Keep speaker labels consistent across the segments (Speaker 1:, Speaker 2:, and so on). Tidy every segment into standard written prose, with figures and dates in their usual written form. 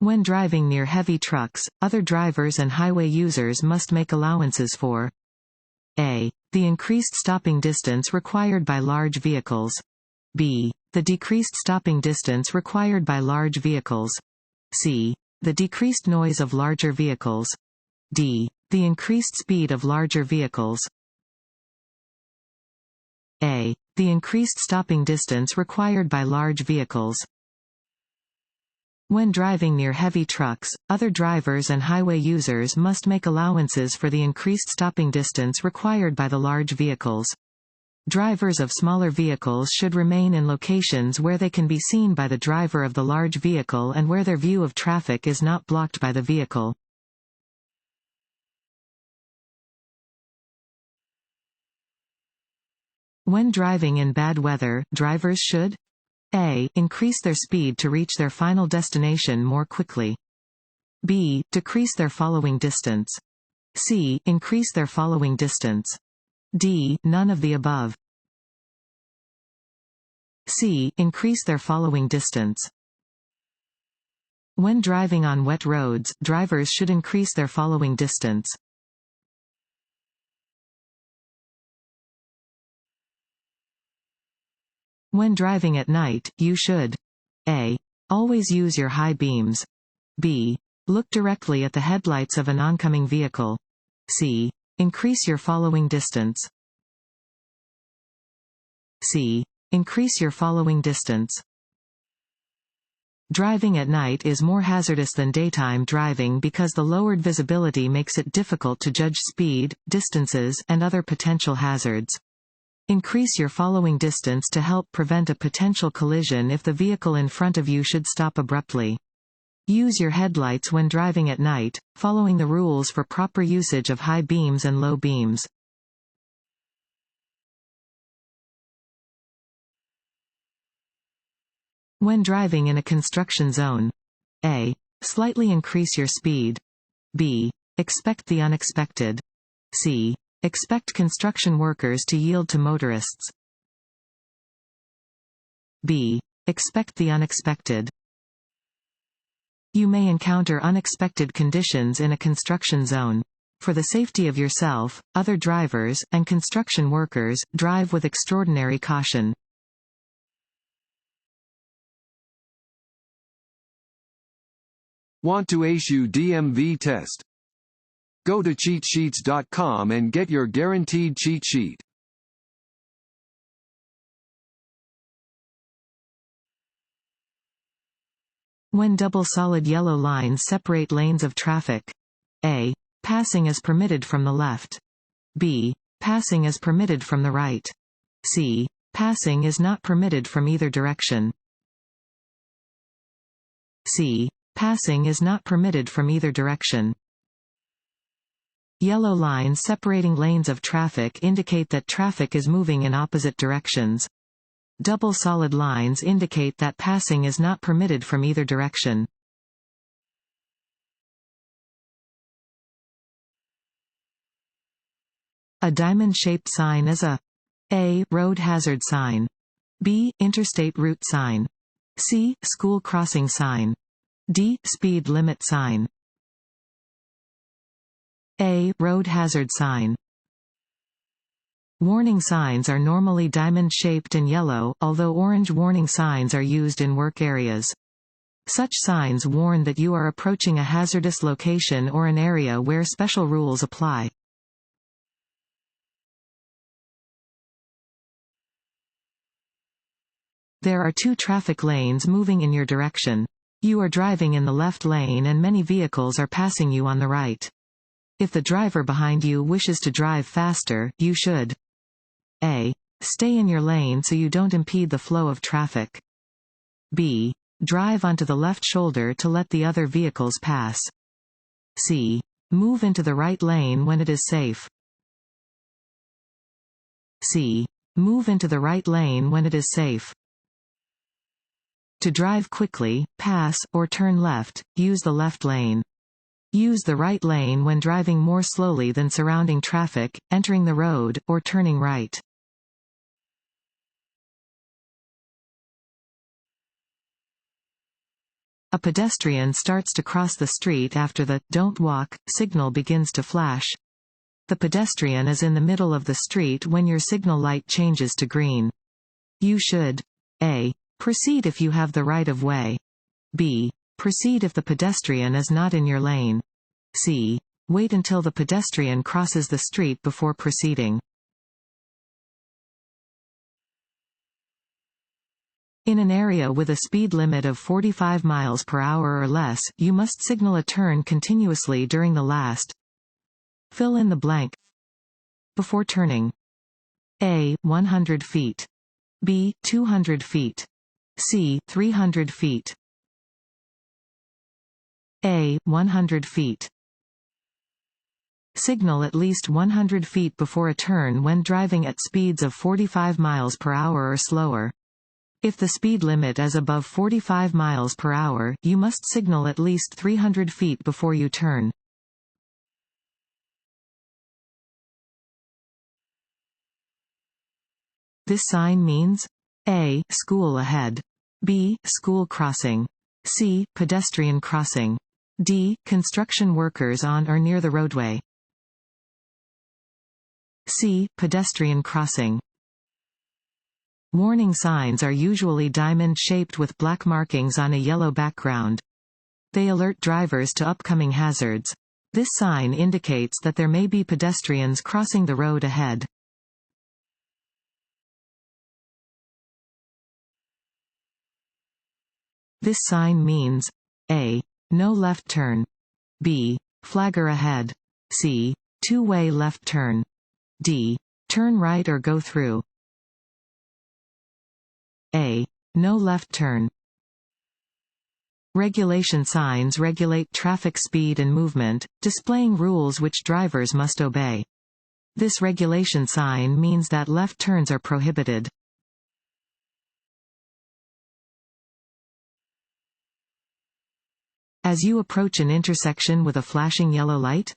Speaker 1: When driving near heavy trucks, other drivers and highway users must make allowances for a. The increased stopping distance required by large vehicles. b. The decreased stopping distance required by large vehicles. c. The decreased noise of larger vehicles. d. The increased speed of larger vehicles. a. The increased stopping distance required by large vehicles. When driving near heavy trucks, other drivers and highway users must make allowances for the increased stopping distance required by the large vehicles. Drivers of smaller vehicles should remain in locations where they can be seen by the driver of the large vehicle and where their view of traffic is not blocked by the vehicle. When driving in bad weather, drivers should a. Increase their speed to reach their final destination more quickly. b. Decrease their following distance. c. Increase their following distance. d. None of the above. c. Increase their following distance. When driving on wet roads, drivers should increase their following distance. When driving at night, you should a. Always use your high beams. b. Look directly at the headlights of an oncoming vehicle. c. Increase your following distance. c. Increase your following distance. Driving at night is more hazardous than daytime driving because the lowered visibility makes it difficult to judge speed, distances, and other potential hazards. Increase your following distance to help prevent a potential collision if the vehicle in front of you should stop abruptly. Use your headlights when driving at night, following the rules for proper usage of high beams and low beams. When driving in a construction zone, a. Slightly increase your speed. b. Expect the unexpected. c. Expect construction workers to yield to motorists. b. Expect the unexpected. You may encounter unexpected conditions in a construction zone. For the safety of yourself, other drivers, and construction workers, drive with extraordinary caution.
Speaker 2: Want to ace your DMV test? Go to cheatsheets.com and get your guaranteed cheat sheet.
Speaker 1: When double solid yellow lines separate lanes of traffic. a. Passing is permitted from the left. b. Passing is permitted from the right. c. Passing is not permitted from either direction. c. Passing is not permitted from either direction. Yellow lines separating lanes of traffic indicate that traffic is moving in opposite directions. Double solid lines indicate that passing is not permitted from either direction. A diamond-shaped sign is a. Road hazard sign. b. Interstate route sign. c. School crossing sign. d. Speed limit sign. a. Road hazard sign. Warning signs are normally diamond-shaped and yellow, although orange warning signs are used in work areas. Such signs warn that you are approaching a hazardous location or an area where special rules apply. There are two traffic lanes moving in your direction. You are driving in the left lane and many vehicles are passing you on the right. If the driver behind you wishes to drive faster, you should a. Stay in your lane so you don't impede the flow of traffic. b. Drive onto the left shoulder to let the other vehicles pass. c. Move into the right lane when it is safe. c. Move into the right lane when it is safe. To drive quickly, pass, or turn left, use the left lane. Use the right lane when driving more slowly than surrounding traffic, entering the road, or turning right. A pedestrian starts to cross the street after the "don't walk" signal begins to flash. The pedestrian is in the middle of the street when your signal light changes to green. You should A. Proceed if you have the right of way. B. Proceed if the pedestrian is not in your lane. C. Wait until the pedestrian crosses the street before proceeding. In an area with a speed limit of 45 miles per hour or less, you must signal a turn continuously during the last. Fill in the blank. Before turning. A. 100 feet. B. 200 feet. C. 300 feet. A. 100 feet. Signal at least 100 feet before a turn when driving at speeds of 45 miles per hour or slower. If the speed limit is above 45 miles per hour, you must signal at least 300 feet before you turn. This sign means A. School ahead. B. School crossing. C. Pedestrian crossing. D. Construction workers on or near the roadway. C. Pedestrian crossing. Warning signs are usually diamond-shaped with black markings on a yellow background. They alert drivers to upcoming hazards. This sign indicates that there may be pedestrians crossing the road ahead. This sign means A. No left turn. B. Flagger ahead. C. Two-way left turn. D. Turn right or go through. A. No left turn. Regulation signs regulate traffic speed and movement, displaying rules which drivers must obey. This regulation sign means that left turns are prohibited. As you approach an intersection with a flashing yellow light,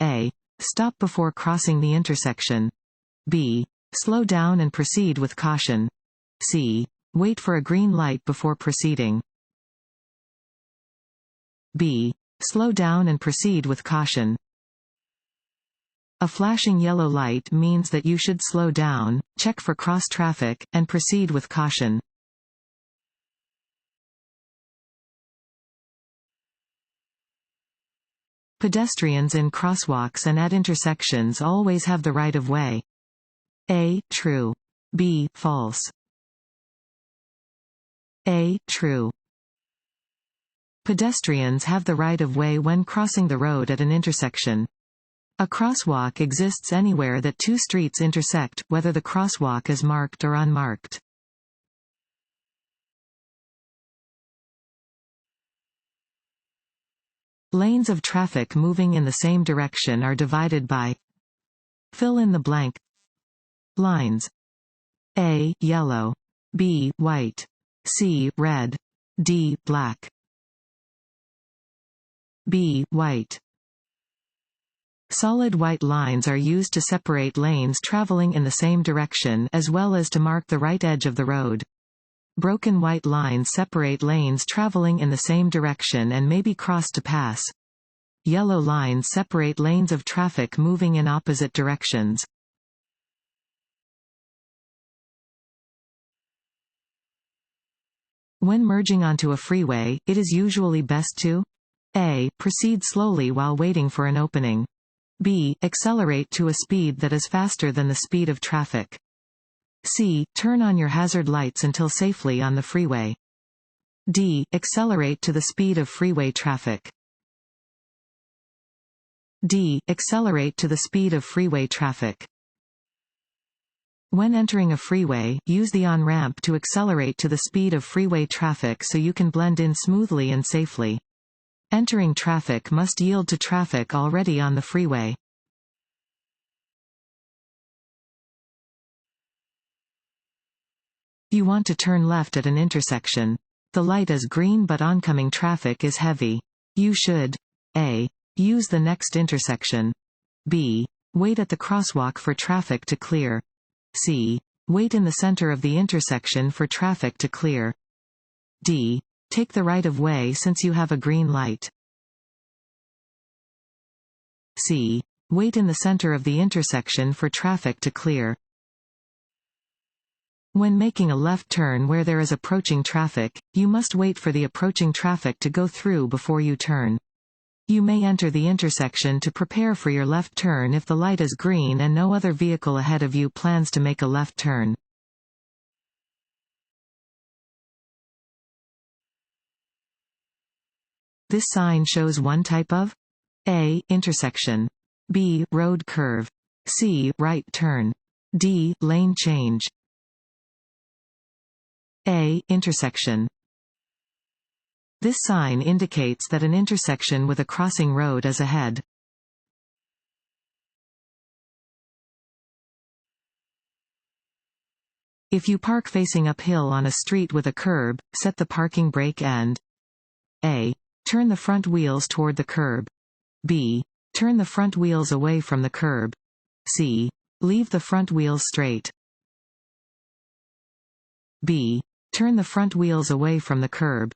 Speaker 1: A. Stop before crossing the intersection. B. Slow down and proceed with caution. C. Wait for a green light before proceeding. B. Slow down and proceed with caution. A flashing yellow light means that you should slow down, check for cross traffic, and proceed with caution. Pedestrians in crosswalks and at intersections always have the right of way. A. True. B. False. A. True. Pedestrians have the right of way when crossing the road at an intersection. A crosswalk exists anywhere that two streets intersect, whether the crosswalk is marked or unmarked. Lanes of traffic moving in the same direction are divided by. Fill in the blank. Lines. A. Yellow. B. White. C. Red. D. Black. B. White. Solid white lines are used to separate lanes traveling in the same direction as well as to mark the right edge of the road. Broken white lines separate lanes traveling in the same direction and may be crossed to pass. Yellow lines separate lanes of traffic moving in opposite directions. When merging onto a freeway, it is usually best to A. Proceed slowly while waiting for an opening. B. Accelerate to a speed that is faster than the speed of traffic. C. Turn on your hazard lights until safely on the freeway. D. Accelerate to the speed of freeway traffic. D. Accelerate to the speed of freeway traffic. When entering a freeway, use the on-ramp to accelerate to the speed of freeway traffic so you can blend in smoothly and safely. Entering traffic must yield to traffic already on the freeway. You want to turn left at an intersection. The light is green but oncoming traffic is heavy. You should A. Use the next intersection. B. Wait at the crosswalk for traffic to clear. C. Wait in the center of the intersection for traffic to clear. D. Take the right-of-way since you have a green light. C. Wait in the center of the intersection for traffic to clear. When making a left turn where there is approaching traffic, you must wait for the approaching traffic to go through before you turn. You may enter the intersection to prepare for your left turn if the light is green and no other vehicle ahead of you plans to make a left turn. This sign shows one type of A. Intersection. B. Road curve. C. Right turn. D. Lane change. A. Intersection. This sign indicates that an intersection with a crossing road is ahead. If you park facing uphill on a street with a curb, set the parking brake and A. Turn the front wheels toward the curb. B. Turn the front wheels away from the curb. C. Leave the front wheels straight. B. Turn the front wheels away from the curb.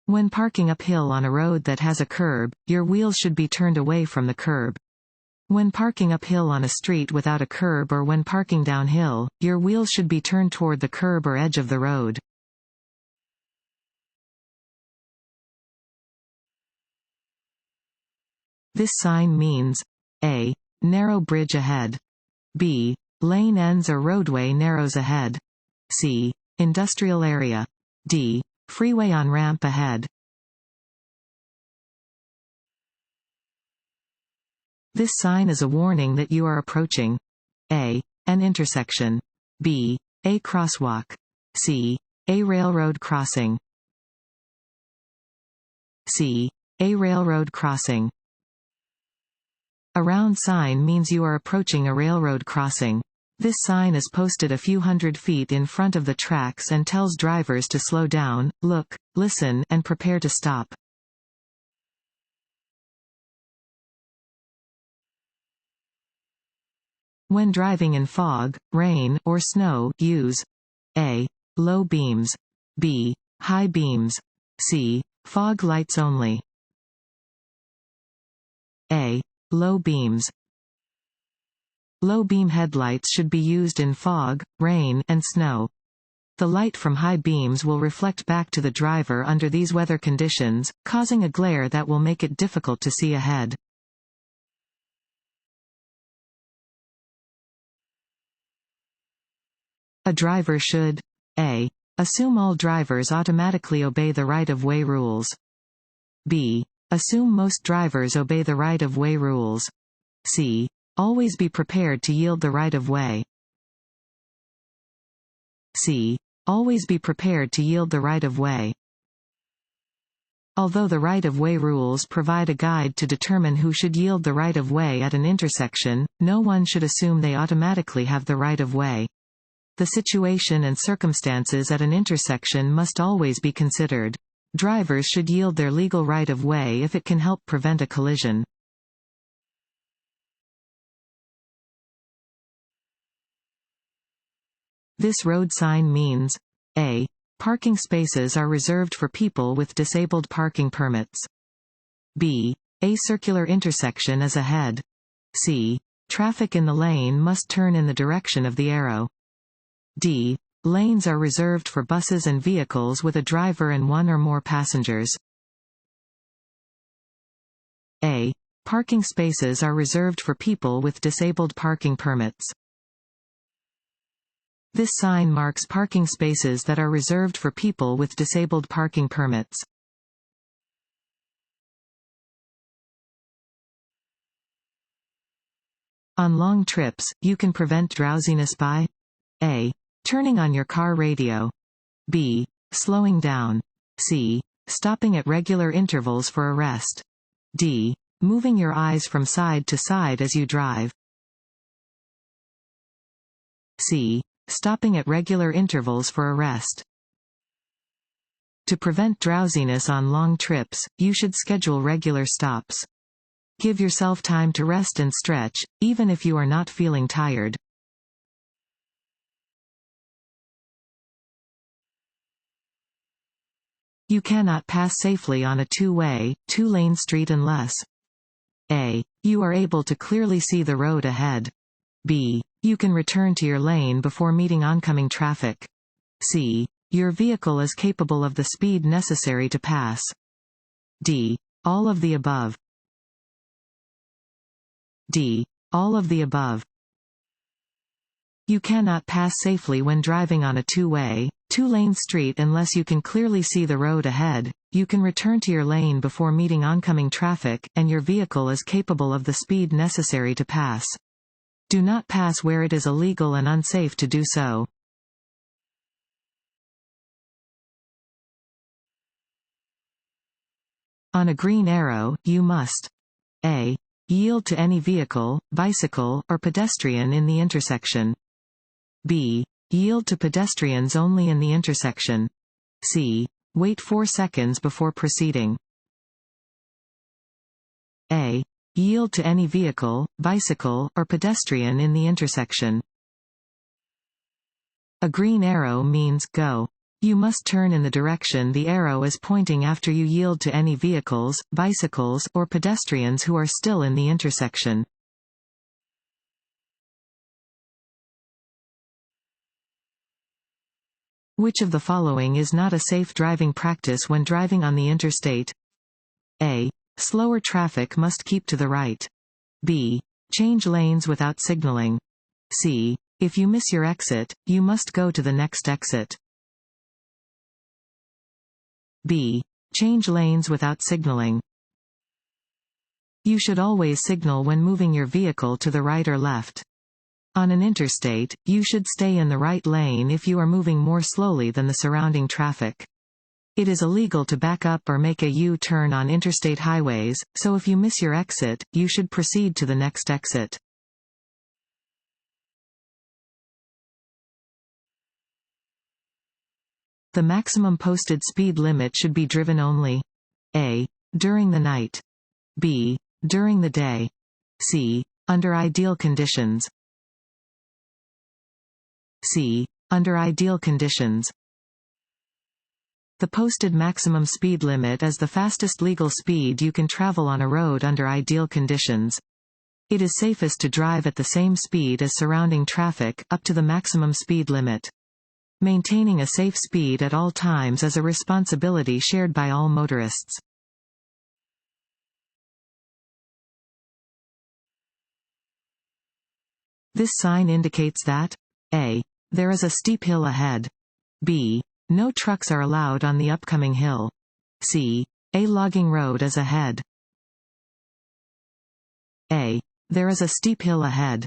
Speaker 1: When parking uphill on a road that has a curb, your wheels should be turned away from the curb. When parking uphill on a street without a curb or when parking downhill, your wheels should be turned toward the curb or edge of the road. This sign means A. Narrow bridge ahead. B. Lane ends or roadway narrows ahead. C. Industrial area. D. Freeway on ramp ahead. This sign is a warning that you are approaching A. An intersection. B. A crosswalk. C. A railroad crossing. C. A railroad crossing. A round sign means you are approaching a railroad crossing. This sign is posted a few hundred feet in front of the tracks and tells drivers to slow down, look, listen, and prepare to stop. When driving in fog, rain, or snow, use A. Low beams. B. High beams. C. Fog lights only. A. Low beams. Low beam headlights should be used in fog, rain, and snow. The light from high beams will reflect back to the driver under these weather conditions, causing a glare that will make it difficult to see ahead. A driver should A. Assume all drivers automatically obey the right-of-way rules. B. Assume most drivers obey the right-of-way rules. C. Always be prepared to yield the right-of-way. C. Always be prepared to yield the right-of-way. Although the right-of-way rules provide a guide to determine who should yield the right-of-way at an intersection, no one should assume they automatically have the right-of-way. The situation and circumstances at an intersection must always be considered. Drivers should yield their legal right-of-way if it can help prevent a collision. This road sign means A. Parking spaces are reserved for people with disabled parking permits. B. A circular intersection is ahead. C. Traffic in the lane must turn in the direction of the arrow. D. Lanes are reserved for buses and vehicles with a driver and one or more passengers. A. Parking spaces are reserved for people with disabled parking permits. This sign marks parking spaces that are reserved for people with disabled parking permits. On long trips, you can prevent drowsiness by A. Turning on your car radio. B. Slowing down. C. Stopping at regular intervals for a rest. D. Moving your eyes from side to side as you drive. C. Stopping at regular intervals for a rest. To prevent drowsiness on long trips, you should schedule regular stops. Give yourself time to rest and stretch, even if you are not feeling tired. You cannot pass safely on a two-way, two-lane street unless A. You are able to clearly see the road ahead. B. You can return to your lane before meeting oncoming traffic. C. Your vehicle is capable of the speed necessary to pass. D. All of the above. D. All of the above. You cannot pass safely when driving on a two-way, two-lane street unless you can clearly see the road ahead. You can return to your lane before meeting oncoming traffic, and your vehicle is capable of the speed necessary to pass. Do not pass where it is illegal and unsafe to do so. On a green arrow, you must A. Yield to any vehicle, bicycle, or pedestrian in the intersection. B. Yield to pedestrians only in the intersection. C. Wait 4 seconds before proceeding. A. Yield to any vehicle, bicycle, or pedestrian in the intersection. A green arrow means go. You must turn in the direction the arrow is pointing after you yield to any vehicles, bicycles, or pedestrians who are still in the intersection. Which of the following is not a safe driving practice when driving on the interstate? A. Slower traffic must keep to the right. B. Change lanes without signaling. C. If you miss your exit, you must go to the next exit. B. Change lanes without signaling. You should always signal when moving your vehicle to the right or left. On an interstate, you should stay in the right lane if you are moving more slowly than the surrounding traffic. It is illegal to back up or make a U-turn on interstate highways, so if you miss your exit, you should proceed to the next exit. The maximum posted speed limit should be driven only A. During the night. B. During the day. C. Under ideal conditions. C. Under ideal conditions. The posted maximum speed limit is the fastest legal speed you can travel on a road under ideal conditions. It is safest to drive at the same speed as surrounding traffic, up to the maximum speed limit. Maintaining a safe speed at all times is a responsibility shared by all motorists. This sign indicates that A. There is a steep hill ahead. B. No trucks are allowed on the upcoming hill. C. A logging road is ahead. A. There is a steep hill ahead.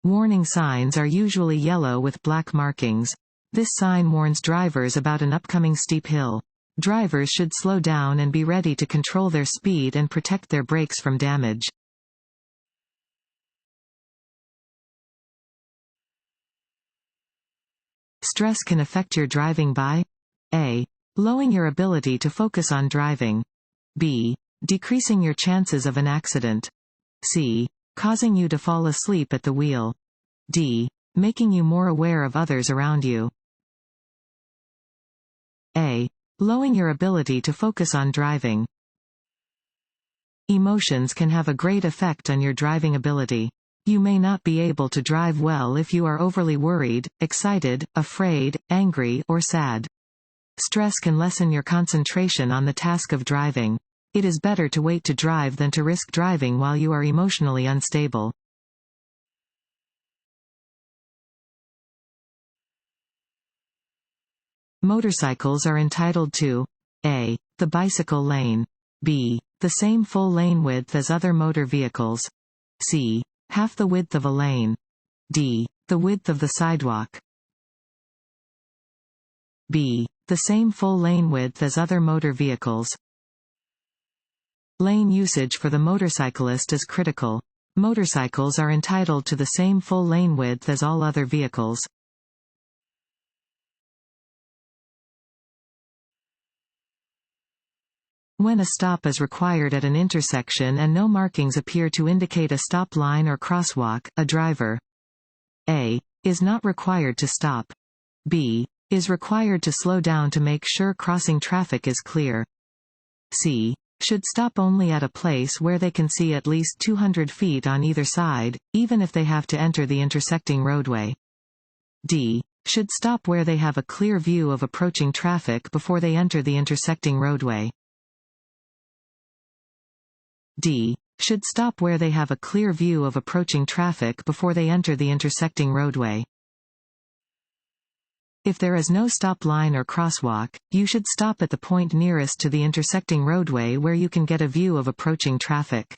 Speaker 1: Warning signs are usually yellow with black markings. This sign warns drivers about an upcoming steep hill. Drivers should slow down and be ready to control their speed and protect their brakes from damage. Stress can affect your driving by A. Lowering your ability to focus on driving. B. Decreasing your chances of an accident. C. Causing you to fall asleep at the wheel. D. Making you more aware of others around you. A. Lowering your ability to focus on driving. Emotions can have a great effect on your driving ability. You may not be able to drive well if you are overly worried, excited, afraid, angry, or sad. Stress can lessen your concentration on the task of driving. It is better to wait to drive than to risk driving while you are emotionally unstable. Motorcycles are entitled to A. The bicycle lane. B. The same full lane width as other motor vehicles. C. Half the width of a lane. D. The width of the sidewalk. B. The same full lane width as other motor vehicles. Lane usage for the motorcyclist is critical. Motorcycles are entitled to the same full lane width as all other vehicles. When a stop is required at an intersection and no markings appear to indicate a stop line or crosswalk, a driver A. Is not required to stop. B. Is required to slow down to make sure crossing traffic is clear. C. Should stop only at a place where they can see at least 200 feet on either side, even if they have to enter the intersecting roadway. D. Should stop where they have a clear view of approaching traffic before they enter the intersecting roadway. D. Should stop where they have a clear view of approaching traffic before they enter the intersecting roadway. If there is no stop line or crosswalk, you should stop at the point nearest to the intersecting roadway where you can get a view of approaching traffic.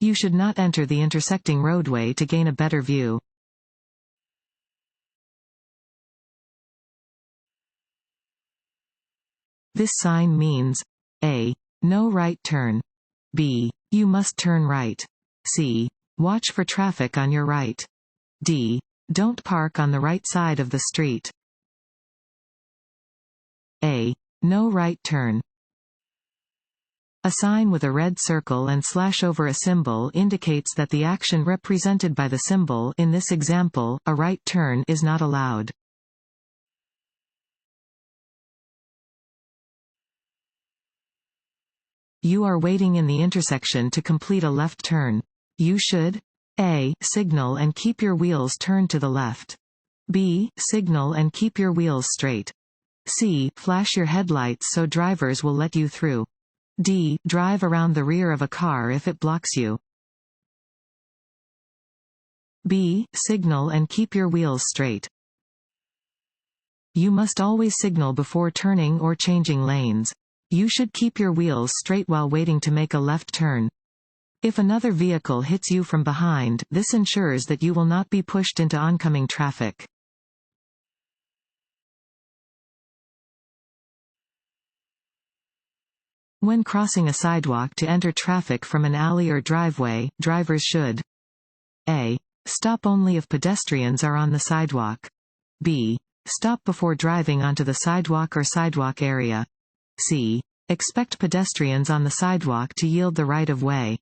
Speaker 1: You should not enter the intersecting roadway to gain a better view. This sign means A. No right turn. B. You must turn right. C. Watch for traffic on your right. D. Don't park on the right side of the street. A. No right turn. A sign with a red circle and slash over a symbol indicates that the action represented by the symbol, in this example, a right turn, is not allowed. You are waiting in the intersection to complete a left turn. You should A. Signal and keep your wheels turned to the left. B. Signal and keep your wheels straight. C. Flash your headlights so drivers will let you through. D. Drive around the rear of a car if it blocks you. B. Signal and keep your wheels straight. You must always signal before turning or changing lanes. You should keep your wheels straight while waiting to make a left turn. If another vehicle hits you from behind, this ensures that you will not be pushed into oncoming traffic. When crossing a sidewalk to enter traffic from an alley or driveway, drivers should A. Stop only if pedestrians are on the sidewalk. B. Stop before driving onto the sidewalk or sidewalk area. C. Expect pedestrians on the sidewalk to yield the right of way.